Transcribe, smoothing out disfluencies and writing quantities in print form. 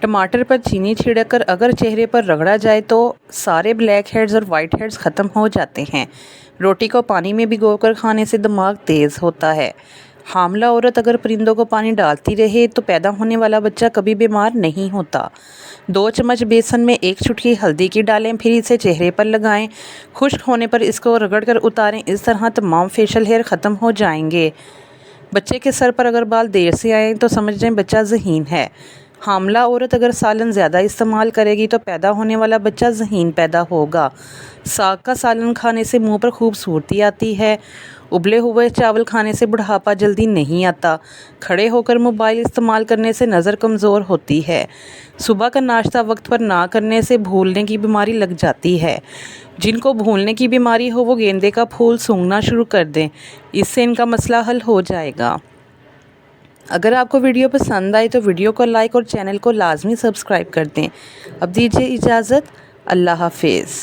टमाटर पर चीनी छिड़ककर अगर चेहरे पर रगड़ा जाए तो सारे ब्लैक हेड्स और वाइट हेड्स ख़त्म हो जाते हैं। रोटी को पानी में भिगोकर खाने से दिमाग तेज़ होता है। हामला औरत अगर परिंदों को पानी डालती रहे तो पैदा होने वाला बच्चा कभी बीमार नहीं होता। 2 चम्मच बेसन में 1 चुटकी हल्दी की डालें, फिर इसे चेहरे पर लगाएं। खुश्क होने पर इसको रगड़कर उतारें। इस तरह तमाम फेशियल हेयर ख़त्म हो जाएंगे। बच्चे के सर पर अगर बाल देर से आएँ तो समझ जाएं बच्चा ज़हीन है। हामला औरत अगर सालन ज़्यादा इस्तेमाल करेगी तो पैदा होने वाला बच्चा ज़हीन पैदा होगा। साग का सालन खाने से मुंह पर खूबसूरती आती है। उबले हुए चावल खाने से बुढ़ापा जल्दी नहीं आता। खड़े होकर मोबाइल इस्तेमाल करने से नज़र कमज़ोर होती है। सुबह का नाश्ता वक्त पर ना करने से भूलने की बीमारी लग जाती है। जिनको भूलने की बीमारी हो वो गेंदे का फूल सूंघना शुरू कर दें, इससे इनका मसला हल हो जाएगा। अगर आपको वीडियो पसंद आए तो वीडियो को लाइक और चैनल को लाजमी सब्सक्राइब कर दें। अब दीजिए इजाज़त। अल्लाह हाफिज़।